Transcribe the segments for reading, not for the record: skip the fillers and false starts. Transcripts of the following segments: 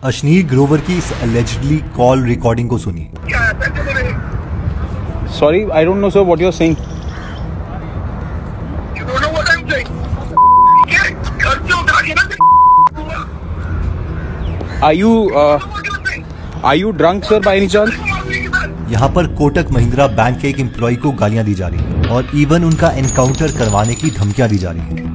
अशनीर ग्रोवर की इस allegedly call recording को सुनिए। Sorry, I don't know sir what you're saying. You don't know what I'm saying. घर से उठा के ना Are you drunk sir by any chance? यहाँ पर कोटक महिंद्रा बैंक के एक एम्प्लॉय को गालियां दी जा रही हैं और इवन उनका एनकाउंटर करवाने की धमकियां दी जा रही हैं।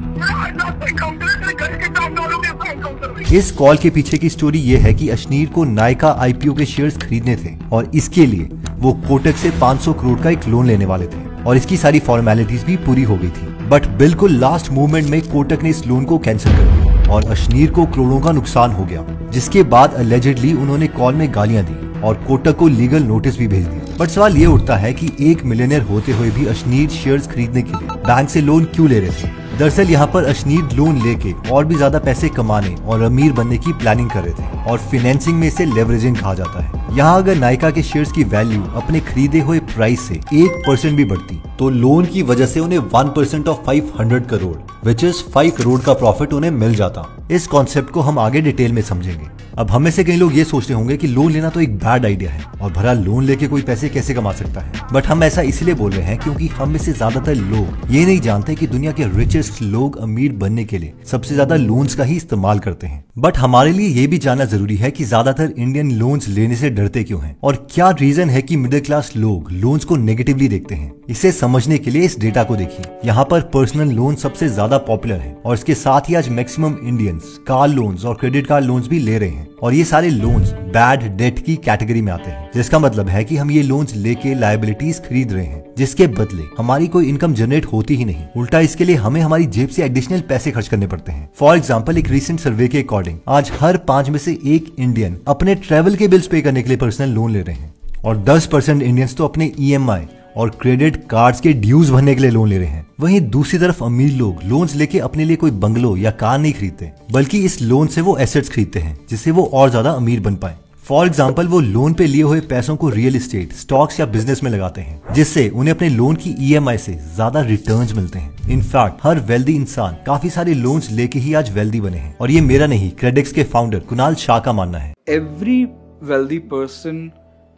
इस कॉल के पीछे की स्टोरी ये है कि अशनीर को नायका आईपीओ के शेयर्स खरीदने थे और इसके लिए वो कोटक से 500 करोड़ का एक लोन लेने वाले थे और इसकी सारी फॉर्मेलिटीज भी पूरी हो गई थी। बट बिल्कुल लास्ट मूवमेंट में कोटक ने इस लोन को कैंसिल कर दिया और अशनीर को करोड़ों का नुकसान हो गया, जिसके बाद अलेजेडली उन्होंने कॉल में गालियां दी और कोटक को लीगल नोटिस भी भेज दिया। बट सवाल ये उठता है कि एक मिलियनेयर होते हुए भी अशनीर शेयर्स खरीदने के लिए बैंक से लोन क्यों ले रहे थे। दरअसल यहाँ पर अशनीर लोन लेके और भी ज्यादा पैसे कमाने और अमीर बनने की प्लानिंग कर रहे थे और फाइनेंसिंग में इसे लेवरेजिंग कहा जाता है। यहाँ अगर नायका के शेयर्स की वैल्यू अपने खरीदे हुए प्राइस से 1% भी बढ़ती तो लोन की वजह से उन्हें 1% of 500 crore which is 5 crore का प्रॉफिट उन्हें मिल जाता। इस कॉन्सेप्ट को हम आगे डिटेल में समझेंगे। अब हम में से कई लोग ये सोचते होंगे कि लोन लेना तो एक बैड आइडिया है और भला लोन लेके कोई पैसे कैसे कमा सकता है। बट हम ऐसा इसलिए बोल रहे हैं क्योंकि हम में से ज्यादातर लोग ये नहीं जानते कि दुनिया के रिचेस्ट लोग अमीर बनने के लिए सबसे ज्यादा लोन्स का ही इस्तेमाल करते हैं। बट हमारे लिए ये भी जानना जरूरी है कि ज्यादातर इंडियन लोन्स लेने से डरते क्यों हैं और क्या रीजन है कि मिडिल क्लास लोग लोन्स को नेगेटिवली देखते हैं। इसे समझने के लिए इस डेटा को देखिए। यहाँ पर पर्सनल लोन सबसे ज्यादा पॉपुलर है और इसके साथ ही आज मैक्सिमम इंडियंस कार लोन्स और क्रेडिट कार्ड लोन्स भी ले रहे हैं और ये सारे लोन्स बैड डेट की कैटेगरी में आते हैं, जिसका मतलब है कि हम ये लोन्स लेके लायबिलिटीज खरीद रहे हैं जिसके बदले हमारी कोई इनकम जनरेट होती ही नहीं। उल्टा इसके लिए हमें हमारी जेब से एडिशनल पैसे खर्च करने पड़ते हैं। फॉर एग्जाम्पल, एक रिसेंट सर्वे के अकॉर्डिंग आज हर 5 में से 1 इंडियन अपने ट्रेवल के बिल्स पे करने के लिए पर्सनल लोन ले रहे हैं और 10% इंडियंस तो अपने EMI और क्रेडिट कार्ड्स के ड्यूज भरने के लिए लोन ले रहे हैं। वहीं दूसरी तरफ अमीर लोग लोन्स लेके अपने लिए कोई बंगलो या कार नहीं खरीदते, बल्कि इस लोन से वो एसेट्स खरीदते हैं जिससे वो और ज्यादा अमीर बन पाए। फॉर एग्जाम्पल, वो लोन पे लिए हुए पैसों को रियल एस्टेट, स्टॉक्स या बिजनेस में लगाते हैं जिससे उन्हें अपने लोन की EMI से ज्यादा रिटर्न्स मिलते हैं। इनफैक्ट हर वेल्दी इंसान काफी सारे लोन्स लेके ही आज वेल्दी बने हैं और ये मेरा नहीं, क्रेडिक्स के फाउंडर कुणाल शाह का मानना है। Every wealthy person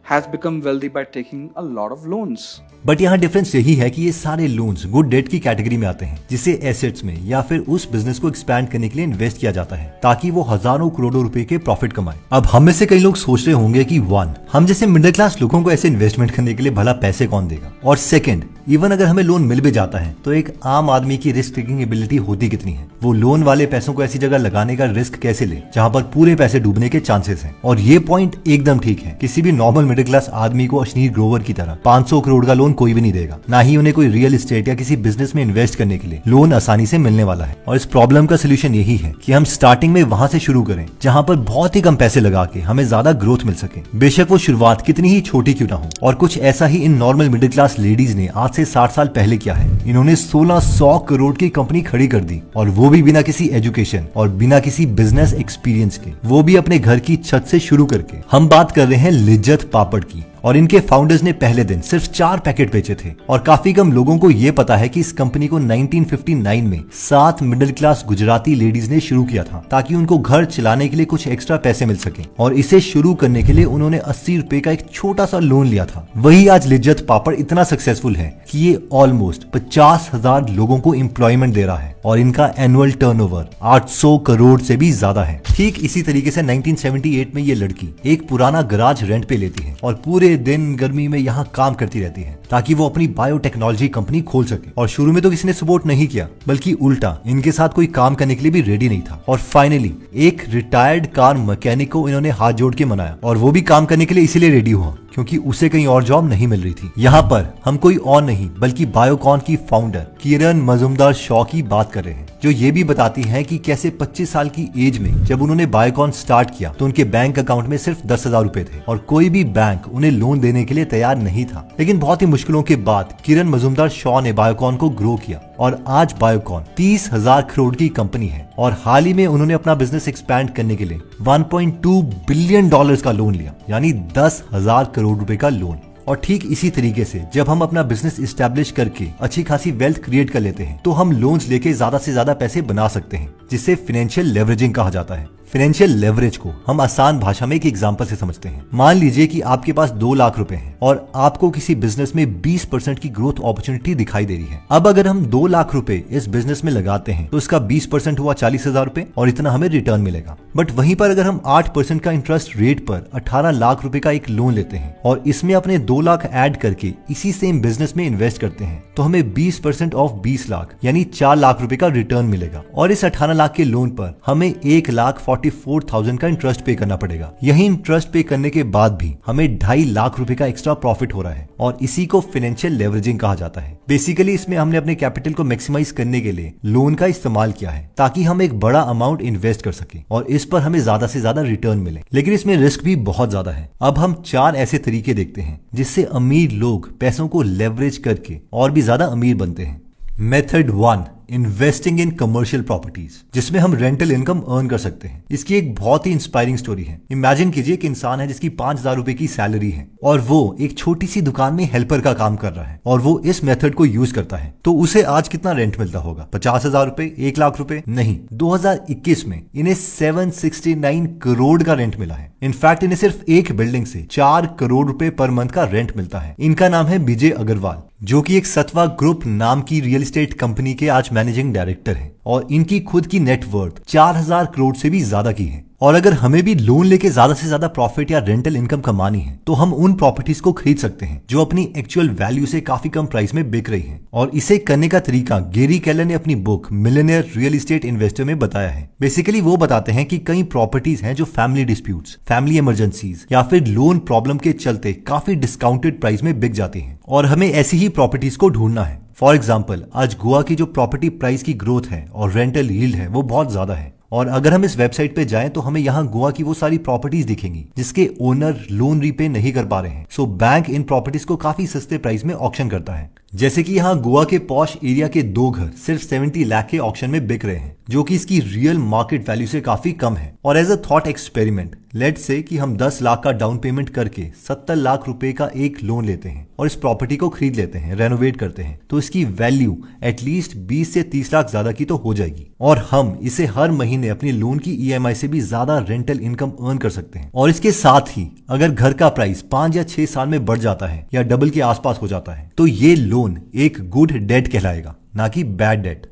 has become wealthy by taking a lot of loans. But यहाँ डिफरेंस यही है कि ये सारे लोन्स गुड डेट की कैटेगरी में आते हैं जिसे एसेट्स में या फिर उस बिजनेस को एक्सपैंड करने के लिए इन्वेस्ट किया जाता है ताकि वो हजारों करोड़ों रुपए के प्रॉफिट कमाए। अब हम में से कई लोग सोच रहे होंगे कि 1, हम जैसे मिडिल क्लास लोगों को ऐसे इन्वेस्टमेंट करने के लिए भला पैसे कौन देगा, और 2, इवन अगर हमें लोन मिल भी जाता है तो एक आम आदमी की रिस्क टेकिंग एबिलिटी होती कितनी है। वो लोन वाले पैसों को ऐसी जगह लगाने का रिस्क कैसे ले जहाँ पर पूरे पैसे डूबने के चांसेस हैं। और ये पॉइंट एकदम ठीक है। किसी भी नॉर्मल मिडिल क्लास आदमी को अशनीर ग्रोवर की तरह 500 करोड़ का लोन कोई भी नहीं देगा, ना ही उन्हें कोई रियल एस्टेट या किसी बिजनेस में इन्वेस्ट करने के लिए लोन आसानी से मिलने वाला है। और इस प्रॉब्लम का सोल्यूशन यही है कि हम स्टार्टिंग में वहां से शुरू करें जहां पर बहुत ही कम पैसे लगा के हमें ज्यादा ग्रोथ मिल सके, बेशक वो शुरुआत कितनी ही छोटी क्यों ना हो। और कुछ ऐसा ही इन नॉर्मल मिडिल क्लास लेडीज ने आज से 60 साल पहले किया है। इन्होंने 1600 करोड़ की कंपनी खड़ी कर दी और वो भी बिना किसी एजुकेशन और बिना किसी बिजनेस एक्सपीरियंस के, वो भी अपने घर की छत से शुरू करके। हम बात कर रहे हैं लिज्जत पापड़ की और इनके फाउंडर्स ने पहले दिन सिर्फ 4 पैकेट बेचे थे और काफी कम लोगों को ये पता है कि इस कंपनी को 1959 में 7 मिडिल क्लास गुजराती लेडीज ने शुरू किया था ताकि उनको घर चलाने के लिए कुछ एक्स्ट्रा पैसे मिल सके। और इसे शुरू करने के लिए उन्होंने 80 रुपए का एक छोटा सा लोन लिया था। वही आज लिज्जत पापड़ इतना सक्सेसफुल है कि ये ऑलमोस्ट 50,000 लोगों को एम्प्लॉयमेंट दे रहा है और इनका एनुअल टर्नओवर 800 करोड़ से भी ज्यादा है। ठीक इसी तरीके से 1978 में ये लड़की एक पुराना गराज रेंट पे लेती है और पूरे दिन गर्मी में यहाँ काम करती रहती है ताकि वो अपनी बायोटेक्नोलॉजी कंपनी खोल सके। और शुरू में तो किसी ने सपोर्ट नहीं किया, बल्कि उल्टा इनके साथ कोई काम करने के लिए भी रेडी नहीं था। और फाइनली एक रिटायर्ड कार मैकेनिक को इन्होंने हाथ जोड़ के मनाया और वो भी काम करने के लिए इसीलिए रेडी हुआ क्योंकि उसे कहीं और जॉब नहीं मिल रही थी। यहाँ पर हम कोई और नहीं बल्कि बायोकॉन की फाउंडर किरण मजुमदार शॉ की बात कर रहे हैं, जो ये भी बताती हैं कि कैसे 25 साल की एज में जब उन्होंने बायोकॉन स्टार्ट किया तो उनके बैंक अकाउंट में सिर्फ 10,000 रुपए थे और कोई भी बैंक उन्हें लोन देने के लिए तैयार नहीं था। लेकिन बहुत ही मुश्किलों के बाद किरण मजुमदार शॉ ने बायोकॉन को ग्रो किया और आज बायोकॉन 30,000 करोड़ की कंपनी है और हाल ही में उन्होंने अपना बिजनेस एक्सपैंड करने के लिए $1.2 बिलियन का लोन लिया, यानी 10,000 करोड़ रुपए का लोन। और ठीक इसी तरीके से जब हम अपना बिजनेस इस्टेब्लिश करके अच्छी खासी वेल्थ क्रिएट कर लेते हैं तो हम लोन्स लेके ज्यादा से ज्यादा पैसे बना सकते हैं, जिसे फाइनेंशियल लेवरेजिंग कहा जाता है। फाइनेंशियल लेवरेज को हम आसान भाषा में एक एग्जांपल से समझते हैं। मान लीजिए कि आपके पास 2 लाख रुपए हैं और आपको किसी बिजनेस में 20% की ग्रोथ अपॉर्चुनिटी दिखाई दे रही है। अब अगर हम 2 लाख रुपए इस बिजनेस में लगाते हैं तो इसका 20% हुआ 40,000 रुपए और इतना हमें रिटर्न मिलेगा। बट वहीं पर अगर हम 8% का इंटरेस्ट रेट पर 18 लाख रुपए का एक लोन लेते हैं और इसमें अपने 2 लाख ऐड करके इसी सेम बिजनेस में इन्वेस्ट करते हैं तो हमें 20% ऑफ 20 लाख यानी 4 लाख रुपए का रिटर्न मिलेगा। और इस 18 लाख के लोन पर हमें 1,44,000 का इंटरेस्ट पे करना पड़ेगा। यही इंटरेस्ट पे करने के बाद भी हमें 2.5 लाख रुपए का एक्स्ट्रा प्रॉफिट हो रहा है और इसी को फाइनेंशियल लेवरेजिंग कहा जाता है। बेसिकली इसमें हमने अपने कैपिटल को मैक्सिमाइज करने के लिए लोन का इस्तेमाल किया है ताकि हम एक बड़ा अमाउंट इन्वेस्ट कर सके और इस पर हमें ज्यादा से ज्यादा रिटर्न मिले। लेकिन इसमें रिस्क भी बहुत ज्यादा है। अब हम 4 ऐसे तरीके देखते हैं जिससे अमीर लोग पैसों को लेवरेज करके और भी ज्यादा अमीर बनते हैं। Method 1, investing in commercial properties, जिसमें हम रेंटल इनकम अर्न कर सकते हैं। इसकी एक बहुत ही इंस्पायरिंग स्टोरी है। इमेजिन कीजिए कि इंसान है जिसकी 5,000 रुपए की सैलरी है और वो एक छोटी सी दुकान में हेल्पर का काम कर रहा है और वो इस मेथड को यूज करता है। तो उसे आज कितना रेंट मिलता होगा? 50,000 रुपए, 1 लाख रुपए? नहीं, 2021 में इन्हें 769 करोड़ का रेंट मिला है। इनफैक्ट इन्हें सिर्फ एक बिल्डिंग से 4 करोड़ रुपए पर मंथ का रेंट मिलता है। इनका नाम है विजय अग्रवाल, जो कि एक सत्वा ग्रुप नाम की रियल एस्टेट कंपनी के आज मैनेजिंग डायरेक्टर हैं और इनकी खुद की नेटवर्थ 4,000 करोड़ से भी ज्यादा की है। और अगर हमें भी लोन लेके ज्यादा से ज्यादा प्रॉफिट या रेंटल इनकम कमानी है तो हम उन प्रॉपर्टीज को खरीद सकते हैं जो अपनी एक्चुअल वैल्यू से काफी कम प्राइस में बिक रही हैं। और इसे करने का तरीका गैरी केलर ने अपनी book millionaire real estate investor में बताया है। बेसिकली वो बताते हैं कि कई प्रॉपर्टीज हैं जो फैमिली डिस्प्यूट्स, फैमिली इमरजेंसीज या फिर लोन प्रॉब्लम के चलते काफी डिस्काउंटेड प्राइस में बिक जाती हैं और हमें ऐसी ही प्रॉपर्टीज को ढूंढना है। फॉर एग्जाम्पल, आज गोवा की जो प्रॉपर्टी प्राइस की ग्रोथ है और रेंटल यील्ड है वो बहुत ज्यादा है और अगर हम इस वेबसाइट पे जाएं तो हमें यहाँ गोवा की वो सारी प्रॉपर्टीज दिखेंगी जिसके ओनर लोन रीपे नहीं कर पा रहे हैं। सो बैंक इन प्रॉपर्टीज को काफी सस्ते प्राइस में ऑक्शन करता है। जैसे कि यहाँ गोवा के पॉश एरिया के 2 घर सिर्फ 70 लाख के ऑक्शन में बिक रहे हैं, जो कि इसकी रियल मार्केट वैल्यू से काफी कम है। और as a thought experiment, let's say कि हम 10 लाख का डाउन पेमेंट करके 70 लाख रुपए का एक लोन लेते हैं और इस प्रॉपर्टी को खरीद लेते हैं, रेनोवेट करते हैं, तो इसकी वैल्यू एटलीस्ट 20 से 30 लाख ज्यादा की तो हो जाएगी और हम इसे हर महीने अपनी लोन की EMI से भी ज्यादा रेंटल इनकम अर्न कर सकते हैं। और इसके साथ ही अगर घर का प्राइस 5 या 6 साल में बढ़ जाता है या डबल के आसपास हो जाता है तो ये लोन एक गुड डेट कहलाएगा, ना कि बैड डेट।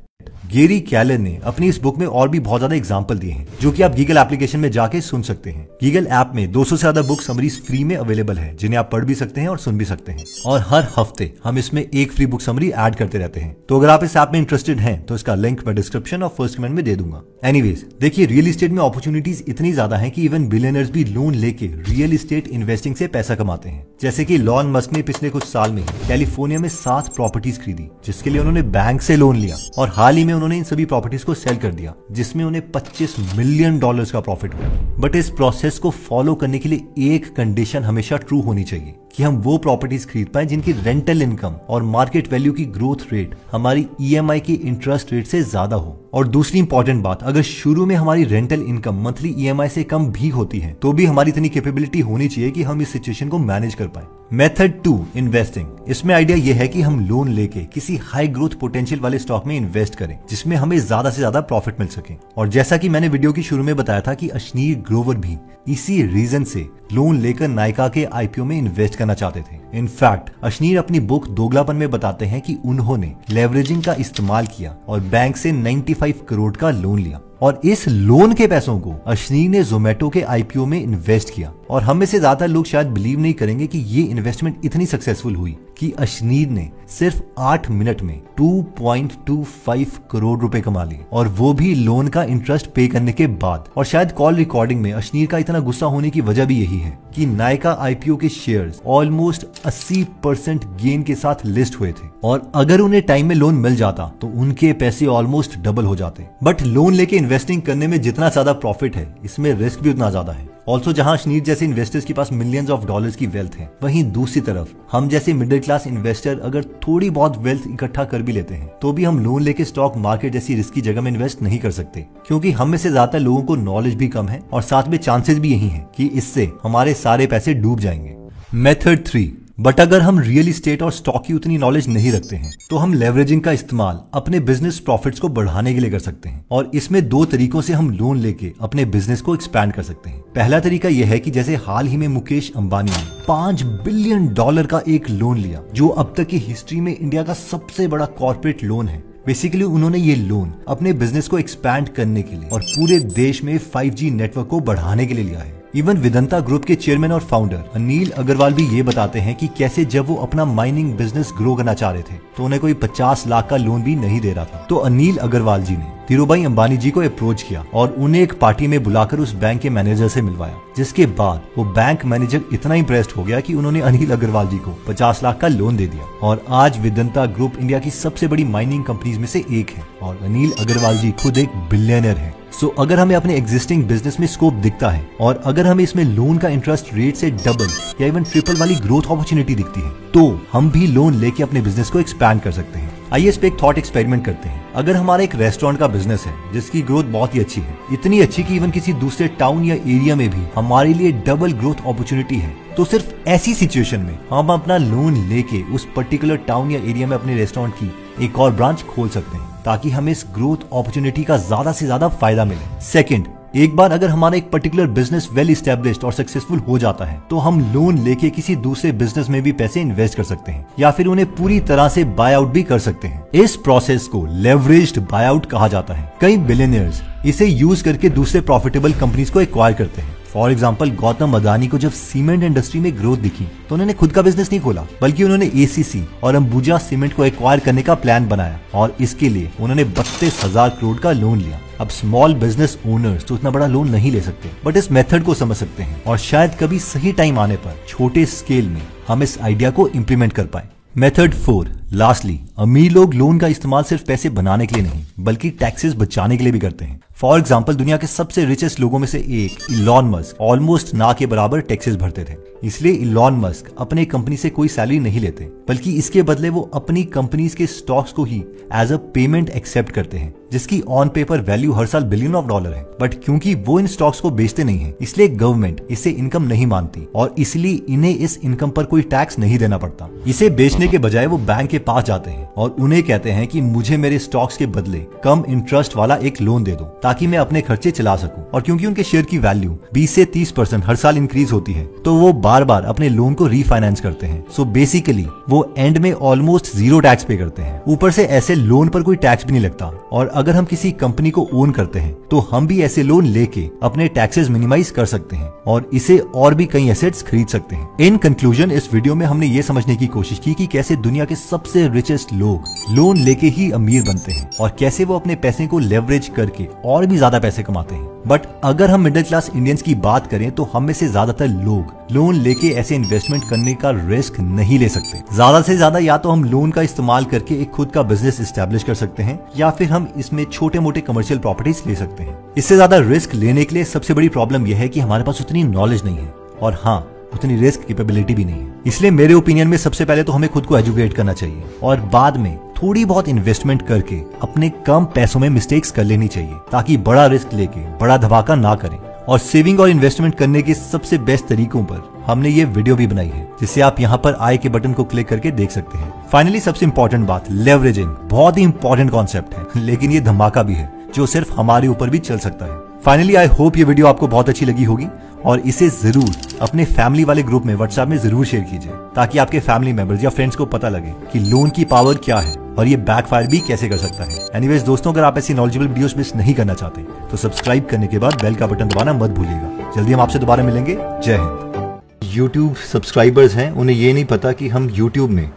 गैरी केलर ने अपनी इस बुक में और भी बहुत ज्यादा एग्जांपल दिए हैं जो कि आप गीगल एप्लीकेशन में जाके सुन सकते हैं। गीगल ऐप में 200 से ज्यादा बुक समरीज फ्री में अवेलेबल है जिन्हें आप पढ़ भी सकते हैं और सुन भी सकते हैं और हर हफ्ते हम इसमें एक फ्री बुक समरी ऐड करते रहते हैं। तो अगर आप इस ऐप में इंटरेस्टेड हैं तो इसका लिंक मैं डिस्क्रिप्शन और फर्स्ट कमेंट में दे दूंगा। एनीवेज, देखिए रियल एस्टेट में अपॉर्चुनिटीज इतनी ज्यादा है कि इवन बिलियनर्स भी लोन लेके रियल एस्टेट इन्वेस्टिंग से पैसा कमाते हैं। जैसे कि लॉन मस्क ने पिछले कुछ साल में कैलिफोर्निया में 7 प्रॉपर्टीज खरीदी जिसके लिए उन्होंने बैंक से लोन लिया और हाल ही में उन्होंने इन सभी प्रॉपर्टीज को सेल कर दिया जिसमें उन्हें $25 मिलियन का प्रॉफिट हुआ। बट इस प्रोसेस को फॉलो करने के लिए एक कंडीशन हमेशा ट्रू होनी चाहिए कि हम वो प्रॉपर्टीज खरीद पाए जिनकी रेंटल इनकम और मार्केट वैल्यू की ग्रोथ रेट हमारी EMI की इंटरेस्ट रेट से ज्यादा हो। और दूसरी इंपॉर्टेंट बात, अगर शुरू में हमारी रेंटल इनकम मंथली EMI से कम भी होती है तो भी हमारी इतनी कैपेबिलिटी होनी चाहिए कि हम इस सिचुएशन को मैनेज कर पाए। Method 2, investing. इसमें आइडिया यह है कि हम लोन लेके किसी हाई ग्रोथ पोटेंशियल वाले स्टॉक में इन्वेस्ट करें जिसमें हमें ज्यादा से ज्यादा प्रॉफिट मिल सके। और जैसा कि मैंने वीडियो की शुरू में बताया था कि अश्नीर ग्रोवर भी इसी रीजन से लोन लेकर नायका के IPO में इन्वेस्ट करना चाहते थे। इनफैक्ट अश्नीर अपनी बुक दोगलापन में बताते हैं कि उन्होंने लेवरेजिंग का इस्तेमाल किया और बैंक से 95 करोड़ का लोन लिया और इस लोन के पैसों को अश्नीर ने जोमेटो के IPO में इन्वेस्ट किया। और हम में से ज्यादा लोग शायद बिलीव नहीं करेंगे कि ये इन्वेस्टमेंट इतनी सक्सेसफुल हुई कि अश्नीर ने सिर्फ 8 मिनट में 2.25 करोड़ रुपए कमा लिए और वो भी लोन का इंटरेस्ट पे करने के बाद। और शायद कॉल रिकॉर्डिंग में अश्नीर का इतना गुस्सा होने की वजह भी यही है कि नायका IPO के शेयर्स ऑलमोस्ट 80% गेन के साथ लिस्ट हुए थे और अगर उन्हें टाइम में लोन मिल जाता तो उनके पैसे ऑलमोस्ट डबल हो जाते। बट लोन लेके इन्वेस्टिंग करने में जितना ज्यादा प्रॉफिट है इसमें रिस्क भी उतना ज्यादा है। ऑल्सो जहां अश्नीर जैसे इन्वेस्टर्स के पास मिलियंस ऑफ डॉलर्स की वेल्थ है, वहीं दूसरी तरफ हम जैसे मिडिल क्लास इन्वेस्टर अगर थोड़ी बहुत वेल्थ इकट्ठा कर भी लेते हैं तो भी हम लोन लेके स्टॉक मार्केट जैसी रिस्की जगह में इन्वेस्ट नहीं कर सकते क्योंकि हम में से ज्यादातर लोगों को नॉलेज भी कम है और साथ में चांसेस भी यही है कि इससे हमारे सारे पैसे डूब जाएंगे। मेथड 3, बट अगर हम रियल इस्टेट और स्टॉक की उतनी नॉलेज नहीं रखते हैं तो हम लेवरेजिंग का इस्तेमाल अपने बिजनेस प्रॉफिट्स को बढ़ाने के लिए कर सकते हैं। और इसमें दो तरीकों से हम लोन लेके अपने बिजनेस को एक्सपैंड कर सकते हैं। पहला तरीका यह है कि जैसे हाल ही में मुकेश अंबानी ने $5 बिलियन का एक लोन लिया, जो अब तक की हिस्ट्री में इंडिया का सबसे बड़ा कॉर्पोरेट लोन है। बेसिकली उन्होंने ये लोन अपने बिजनेस को एक्सपैंड करने के लिए और पूरे देश में 5G नेटवर्क को बढ़ाने के लिए लिया है। इवन वेदांता ग्रुप के चेयरमैन और फाउंडर अनिल अग्रवाल भी ये बताते हैं कि कैसे जब वो अपना माइनिंग बिजनेस ग्रो करना चाह रहे थे तो उन्हें कोई 50 लाख का लोन भी नहीं दे रहा था। तो अनिल अग्रवाल जी ने धीरूभाई अंबानी जी को अप्रोच किया और उन्हें एक पार्टी में बुलाकर उस बैंक के मैनेजर से मिलवाया, जिसके बाद वो बैंक मैनेजर इतना इंप्रेस्ड हो गया कि उन्होंने अनिल अग्रवाल जी को 50 लाख का लोन दे दिया। और आज वेदांता ग्रुप इंडिया की सबसे बड़ी माइनिंग कंपनीज में से एक है और अनिल अग्रवाल जी खुद एक बिलियनर है। सो अगर हमें अपने एग्जिस्टिंग बिजनेस में स्कोप दिखता है और अगर हमें इसमें लोन का इंटरेस्ट रेट से डबल या इवन ट्रिपल वाली ग्रोथ अपॉर्चुनिटी दिखती है तो हम भी लोन लेके अपने बिजनेस को एक्सपैंड कर सकते हैं। आइए इस पे एक थॉट एक्सपेरिमेंट करते हैं। अगर हमारा एक रेस्टोरेंट का बिजनेस है जिसकी ग्रोथ बहुत ही अच्छी है, इतनी अच्छी कि इवन किसी दूसरे टाउन या एरिया में भी हमारे लिए डबल ग्रोथ अपॉर्चुनिटी है, तो सिर्फ ऐसी सिचुएशन में हम अपना लोन लेके उस पर्टिकुलर टाउन या एरिया में अपने रेस्टोरेंट की एक और ब्रांच खोल सकते हैं ताकि हमें इस ग्रोथ अपॉर्चुनिटी का ज्यादा से ज्यादा फायदा मिले। सेकंड, एक बार अगर हमारा एक पर्टिकुलर बिजनेस वेल एस्टेब्लिश्ड और सक्सेसफुल हो जाता है तो हम लोन लेके किसी दूसरे बिजनेस में भी पैसे इन्वेस्ट कर सकते हैं या फिर उन्हें पूरी तरह से बाय आउट भी कर सकते हैं। इस प्रोसेस को लेवरेज्ड बाय आउट कहा जाता है। कई बिलियनियर्स इसे यूज करके दूसरे प्रॉफिटेबल कंपनीज को एक्वायर करते हैं। फॉर एग्जाम्पल, गौतम अदानी को जब सीमेंट इंडस्ट्री में ग्रोथ दिखी तो उन्होंने खुद का बिजनेस नहीं खोला, बल्कि उन्होंने एसीसी और अंबुजा सीमेंट को एक्वायर करने का प्लान बनाया और इसके लिए उन्होंने 32,000 करोड़ का लोन लिया। अब स्मॉल बिजनेस ओनर्स तो इतना बड़ा लोन नहीं ले सकते, बट इस मेथड को समझ सकते हैं और शायद कभी सही टाइम आने पर छोटे स्केल में हम इस आइडिया को इम्प्लीमेंट कर पाए। मेथड 4, लास्टली, अमीर लोग लोन का इस्तेमाल सिर्फ पैसे बनाने के लिए नहीं बल्कि टैक्सेस बचाने के लिए भी करते हैं। फॉर एग्जाम्पल, दुनिया के सबसे रिचेस्ट लोगों में से एक इलॉन मस्क ऑलमोस्ट ना के बराबर टैक्सेस भरते थे। इसलिए इलॉन मस्क अपने कंपनी से कोई सैलरी नहीं लेते, बल्कि इसके बदले वो अपनी कंपनीज के स्टॉक्स को ही एज अ पेमेंट एक्सेप्ट करते हैं, जिसकी ऑन पेपर वैल्यू हर साल $बिलियन है। बट क्योंकि वो इन स्टॉक्स को बेचते नहीं है, इसलिए गवर्नमेंट इसे इनकम नहीं मानती और इसलिए इन्हें इस इनकम पर कोई टैक्स नहीं देना पड़ता। इसे बेचने के बजाय वो बैंक के पास जाते हैं और उन्हें कहते हैं कि मुझे मेरे स्टॉक्स के बदले कम इंटरेस्ट वाला एक लोन दे दो ताकि मैं अपने खर्चे चला सकूं। और क्योंकि उनके शेयर की वैल्यू 20 से 30% हर साल इंक्रीज होती है तो वो बार बार अपने लोन को रीफाइनेंस करते हैं। सो बेसिकली वो एंड में ऑलमोस्ट 0 टैक्स पे करते हैं। ऊपर से ऐसे लोन पर कोई टैक्स भी नहीं लगता और अगर हम किसी कंपनी को ओन करते हैं तो हम भी ऐसे लोन लेके अपने टैक्सेस मिनिमाइज कर सकते हैं और इसे और भी कई एसेट्स खरीद सकते हैं। इन कंक्लूजन, इस वीडियो में हमने ये समझने की कोशिश की कि कैसे दुनिया के सबसे रिचेस्ट लोग लोन लेके ही अमीर बनते हैं और कैसे वो अपने पैसे को लेवरेज करके और भी ज्यादा पैसे कमाते हैं। बट अगर हम मिडिल क्लास इंडियंस की बात करें तो हम में से ज्यादातर लोग लोन लेके ऐसे इन्वेस्टमेंट करने का रिस्क नहीं ले सकते। ज्यादा से ज्यादा या तो हम लोन का इस्तेमाल करके एक खुद का बिजनेस एस्टेब्लिश कर सकते हैं या फिर हम इसमें छोटे मोटे कमर्शियल प्रॉपर्टीज ले सकते हैं। इससे ज्यादा रिस्क लेने के लिए सबसे बड़ी प्रॉब्लम यह है कि हमारे पास उतनी नॉलेज नहीं है और हाँ, उतनी रिस्क कैपेबिलिटी भी नहीं है। इसलिए मेरे ओपिनियन में सबसे पहले तो हमें खुद को एजुकेट करना चाहिए और बाद में थोड़ी बहुत इन्वेस्टमेंट करके अपने कम पैसों में मिस्टेक्स कर लेनी चाहिए ताकि बड़ा रिस्क लेके बड़ा धमाका ना करें। और सेविंग और इन्वेस्टमेंट करने के सबसे बेस्ट तरीकों पर हमने ये वीडियो भी बनाई है, जिसे आप यहाँ पर आई के बटन को क्लिक करके देख सकते हैं। फाइनली सबसे इंपॉर्टेंट बात, लेवरेजिंग बहुत ही इंपॉर्टेंट कॉन्सेप्ट है, लेकिन ये धमाका भी है जो सिर्फ हमारे ऊपर भी चल सकता है। फाइनली आई होप ये वीडियो आपको बहुत अच्छी लगी होगी और इसे जरूर अपने फैमिली वाले ग्रुप में व्हाट्सएप में जरूर शेयर कीजिए ताकि आपके फैमिली मेंबर्स या फ्रेंड्स को पता लगे कि लोन की पावर क्या है और ये बैकफायर भी कैसे कर सकता है। एनीवेज दोस्तों, अगर आप ऐसी नॉलेजेबल वीडियोस मिस नहीं करना चाहते तो सब्सक्राइब करने के बाद बेल का बटन दबाना मत भूलिएगा। जल्दी हम आपसे दोबारा मिलेंगे। जय हिंद। यूट्यूब सब्सक्राइबर्स हैं, उन्हें ये नहीं पता कि हम यूट्यूब में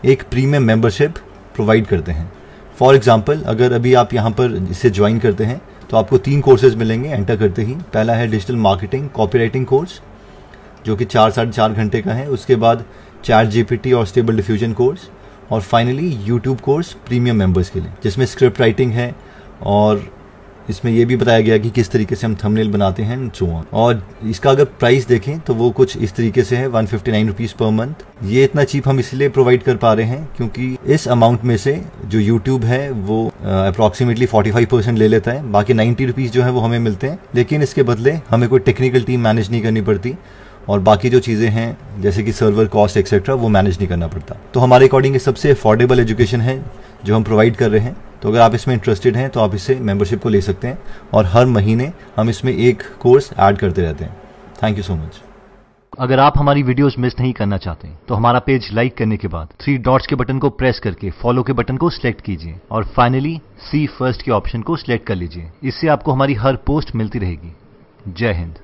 एक प्रीमियम मेंबरशिप प्रोवाइड करते हैं। फॉर एग्जाम्पल, अगर अभी आप यहाँ पर इसे ज्वाइन करते हैं तो आपको 3 कोर्सेज मिलेंगे एंटर करते ही। पहला है डिजिटल मार्केटिंग कॉपीराइटिंग कोर्स जो कि 4-4.5 घंटे का है। उसके बाद चैट जीपीटी और स्टेबल डिफ्यूजन कोर्स और finally YouTube course premium members के लिए, जिसमें स्क्रिप्ट राइटिंग है और इसमें यह भी बताया गया कि किस तरीके से हम थंबनेल बनाते हैं एंड सो ऑन। और इसका अगर प्राइस देखें तो वो कुछ इस तरीके से है, 159 रुपीज़ पर मंथ। ये इतना चीप हम इसलिए प्रोवाइड कर पा रहे हैं क्योंकि इस अमाउंट में से जो यूट्यूब है वो अप्रॉक्सीमेटली 45% ले लेता है। बाकी 90 रुपीज़ जो है वो हमें मिलते हैं, लेकिन इसके बदले हमें कोई टेक्निकल टीम मैनेज नहीं करनी पड़ती और बाकी जो चीज़ें हैं जैसे कि सर्वर कॉस्ट एक्सेट्रा वो मैनेज नहीं करना पड़ता। तो हमारे अकॉर्डिंग ये सबसे अफोर्डेबल एजुकेशन है जो हम प्रोवाइड कर रहे हैं। तो अगर आप इसमें इंटरेस्टेड हैं तो आप इससे मेंबरशिप को ले सकते हैं और हर महीने हम इसमें एक कोर्स ऐड करते रहते हैं। Thank you so much. अगर आप हमारी वीडियोस मिस नहीं करना चाहते तो हमारा पेज लाइक करने के बाद 3 डॉट्स के बटन को प्रेस करके फॉलो के बटन को सिलेक्ट कीजिए और फाइनली सी फर्स्ट के ऑप्शन को सिलेक्ट कर लीजिए। इससे आपको हमारी हर पोस्ट मिलती रहेगी। जय हिंद।